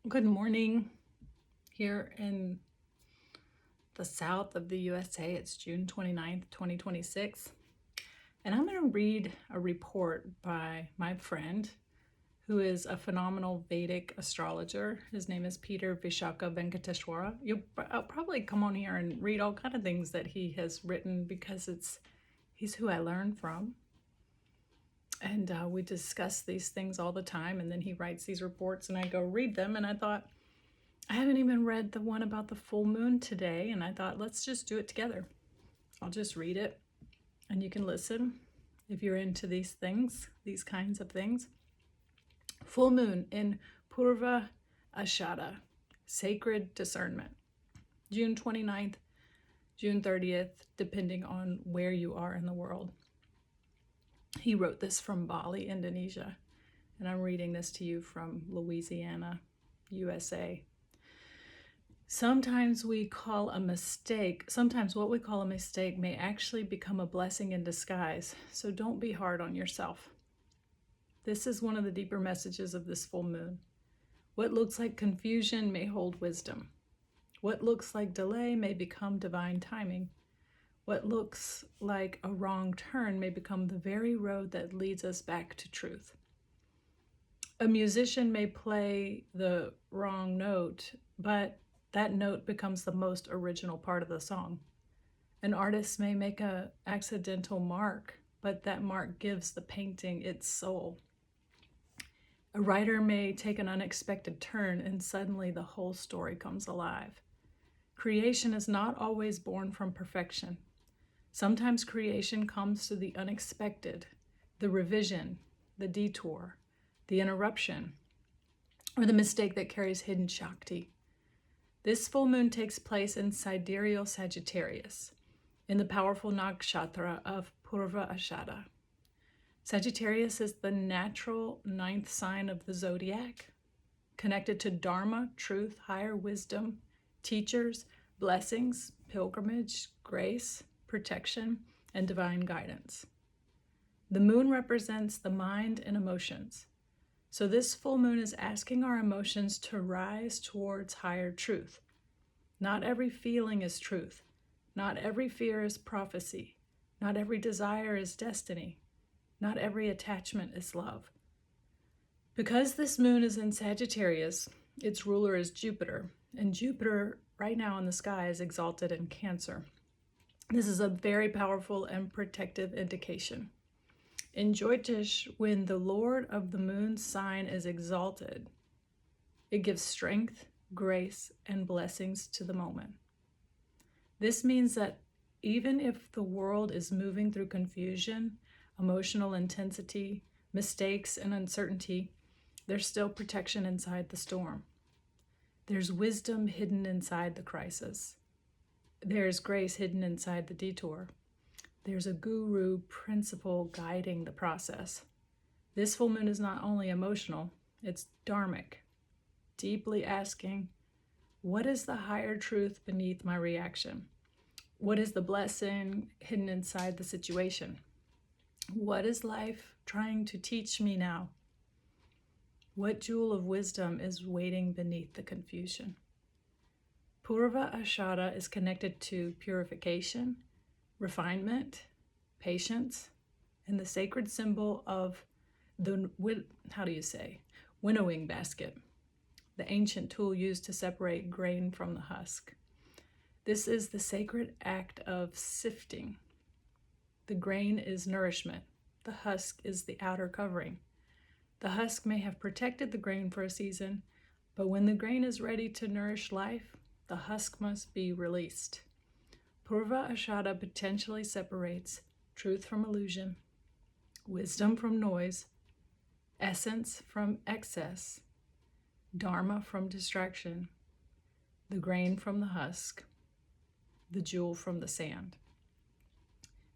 Good morning here in the south of the USA. It's June 29th, 2026. And I'm going to read a report by my friend who is a phenomenal Vedic astrologer. His name is Peter Vishaka Venkateshwara. I'll probably come on here and read all kind of things that he has written because he's who I learn from. And we discuss these things all the time, and then he writes these reports and I go read them, and I thought, I haven't even read the one about the full moon today, and I thought, let's just do it together. I'll just read it, and you can listen if you're into these things, these kinds of things. Full moon in PURVA ASHADHA, sacred discernment, June 29th, June 30th, depending on where you are in the world. He wrote this from Bali, Indonesia, and I'm reading this to you from Louisiana, USA. Sometimes what we call a mistake may actually become a blessing in disguise, so don't be hard on yourself. This is one of the deeper messages of this full moon. What looks like confusion may hold wisdom. What looks like delay may become divine timing. What looks like a wrong turn may become the very road that leads us back to truth. A musician may play the wrong note, but that note becomes the most original part of the song. An artist may make an accidental mark, but that mark gives the painting its soul. A writer may take an unexpected turn, and suddenly the whole story comes alive. Creation is not always born from perfection. Sometimes creation comes to the unexpected, the revision, the detour, the interruption, or the mistake that carries hidden Shakti. This full moon takes place in sidereal Sagittarius, in the powerful nakshatra of PURVA ASHADHA. Sagittarius is the natural 9th sign of the zodiac, connected to Dharma, truth, higher wisdom, teachers, blessings, pilgrimage, grace, protection, and divine guidance. The moon represents the mind and emotions. So this full moon is asking our emotions to rise towards higher truth. Not every feeling is truth. Not every fear is prophecy. Not every desire is destiny. Not every attachment is love. Because this moon is in Sagittarius, its ruler is Jupiter, and Jupiter right now in the sky is exalted in Cancer. This is a very powerful and protective indication. In Jyotish, when the Lord of the moon's sign is exalted, it gives strength, grace, and blessings to the moment. This means that even if the world is moving through confusion, emotional intensity, mistakes, and uncertainty, there's still protection inside the storm. There's wisdom hidden inside the crisis. There's grace hidden inside the detour. There's a guru principle guiding the process. This full moon is not only emotional, it's dharmic, deeply asking, what is the higher truth beneath my reaction? What is the blessing hidden inside the situation? What is life trying to teach me now? What jewel of wisdom is waiting beneath the confusion? PURVA ASHADHA is connected to purification, refinement, patience, and the sacred symbol of the, winnowing basket, the ancient tool used to separate grain from the husk. This is the sacred act of sifting. The grain is nourishment. The husk is the outer covering. The husk may have protected the grain for a season, but when the grain is ready to nourish life, the husk must be released. PURVA ASHADHA potentially separates truth from illusion, wisdom from noise, essence from excess, dharma from distraction, the grain from the husk, the jewel from the sand.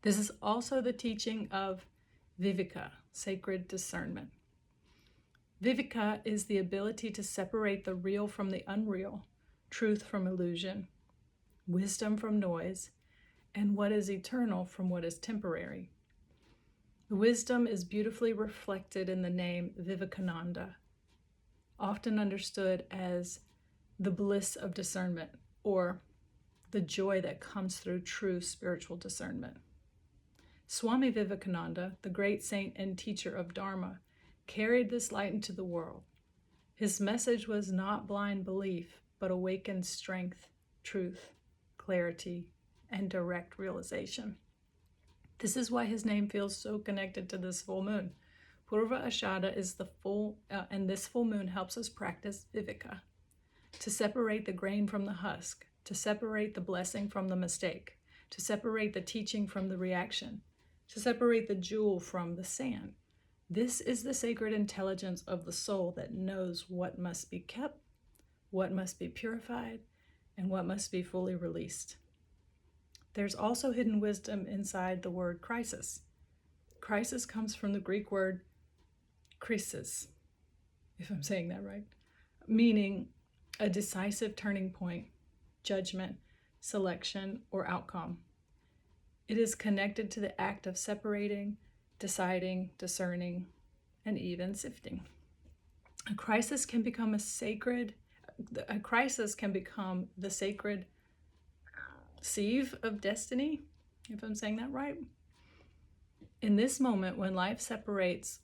This is also the teaching of Viveka, sacred discernment. Viveka is the ability to separate the real from the unreal, truth from illusion, wisdom from noise, and what is eternal from what is temporary. The wisdom is beautifully reflected in the name Vivekananda. often understood as the bliss of discernment, or the joy that comes through true spiritual discernment. Swami Vivekananda, the great saint and teacher of Dharma, carried this light into the world. His message was not blind belief, but awakened strength, truth, clarity, and direct realization. This is why his name feels so connected to this full moon. Purva Ashadha is the full, and this full moon helps us practice viveka, to separate the grain from the husk, to separate the blessing from the mistake, to separate the teaching from the reaction, to separate the jewel from the sand. This is the sacred intelligence of the soul that knows what must be kept, what must be purified, and what must be fully released. There's also hidden wisdom inside the word crisis. Crisis comes from the Greek word krisis, if I'm saying that right, meaning a decisive turning point, judgment, selection, or outcome. It is connected to the act of separating, deciding, discerning, and even sifting. A crisis can become the sacred sieve of destiny, if I'm saying that right. In this moment, when life separates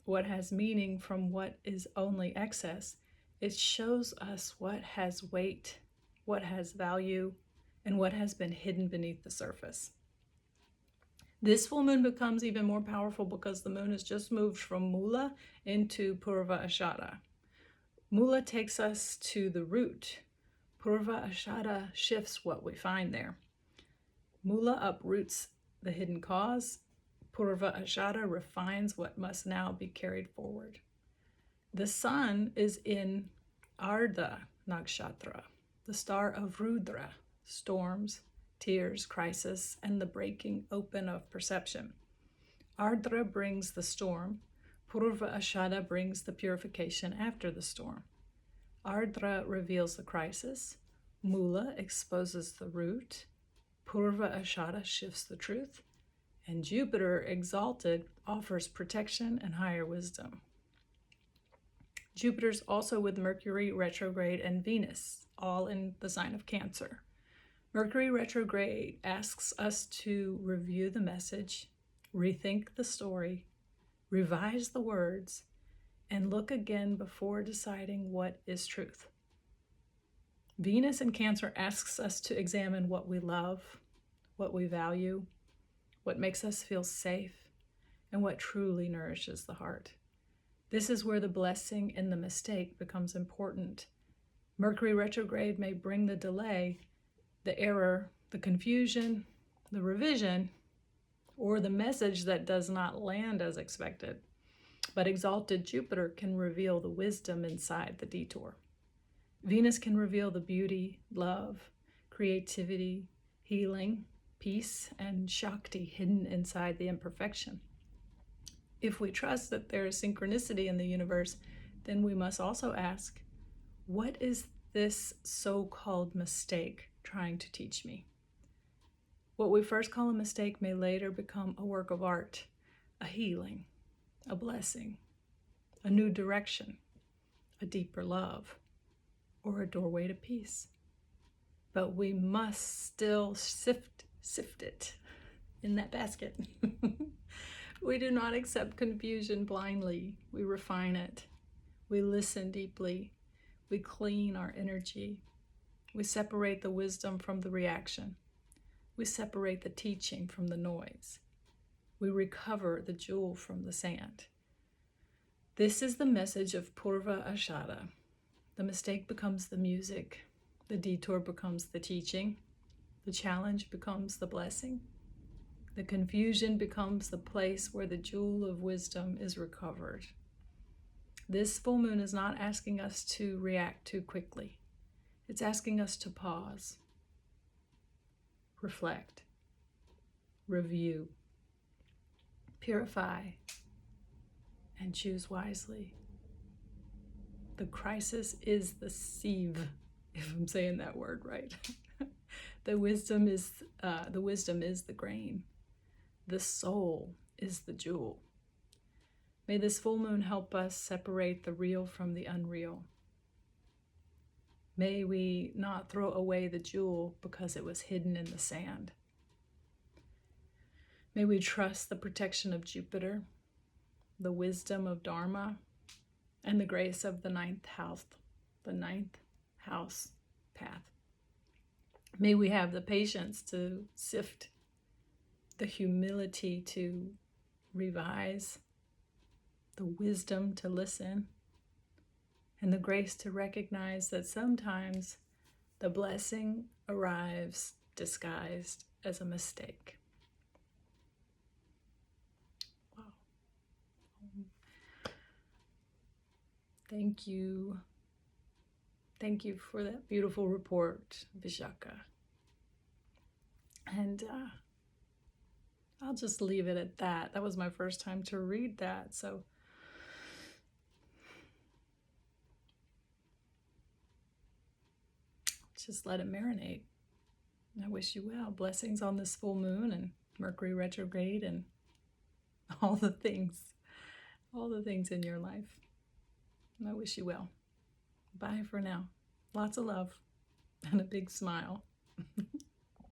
what has meaning from what is only excess, it shows us what has weight, what has value, and what has been hidden beneath the surface. This full moon becomes even more powerful because the moon has just moved from Mula into Purva Ashadha. Mula takes us to the root. Purva Ashadha shifts what we find there. Mula uproots the hidden cause. Purva Ashadha refines what must now be carried forward. The sun is in Ardha Nakshatra, the star of Rudra, storms, tears, crisis, and the breaking open of perception. Ardra brings the storm. Purva Ashadha brings the purification after the storm. Ardra reveals the crisis. Mula exposes the root. Purva Ashadha shifts the truth. And Jupiter, exalted, offers protection and higher wisdom. Jupiter's also with Mercury retrograde and Venus, all in the sign of Cancer. Mercury retrograde asks us to review the message, rethink the story, revise the words, and look again before deciding what is truth. Venus in Cancer asks us to examine what we love, what we value, what makes us feel safe, and what truly nourishes the heart. This is where the blessing in the mistake becomes important. Mercury retrograde may bring the delay, the error, the confusion, the revision, or the message that does not land as expected. But exalted Jupiter can reveal the wisdom inside the detour. Venus can reveal the beauty, love, creativity, healing, peace, and Shakti hidden inside the imperfection. If we trust that there is synchronicity in the universe, then we must also ask, what is this so-called mistake trying to teach me? What we first call a mistake may later become a work of art, a healing, a blessing, a new direction, a deeper love, or a doorway to peace. But we must still sift it in that basket. We do not accept confusion blindly. We refine it. We listen deeply. We clean our energy. We separate the wisdom from the reaction. We separate the teaching from the noise. We recover the jewel from the sand. This is the message of Purva Ashadha. The mistake becomes the music. The detour becomes the teaching. The challenge becomes the blessing. The confusion becomes the place where the jewel of wisdom is recovered. This full moon is not asking us to react too quickly. It's asking us to pause, reflect, review, purify, and choose wisely. The crisis is the sieve, if I'm saying that word right. The wisdom is the grain. The soul is the jewel. May this full moon help us separate the real from the unreal. May we not throw away the jewel because it was hidden in the sand. May we trust the protection of Jupiter, the wisdom of Dharma, and the grace of the ninth house path. May we have the patience to sift, the humility to revise, the wisdom to listen, and the grace to recognize that sometimes the blessing arrives disguised as a mistake. Wow. Thank you. Thank you for that beautiful report, Vishaka. And I'll just leave it at that. That was my first time to read that, so just let it marinate. I wish you well. Blessings on this full moon and Mercury retrograde and all the things in your life. I wish you well. Bye for now. Lots of love and a big smile.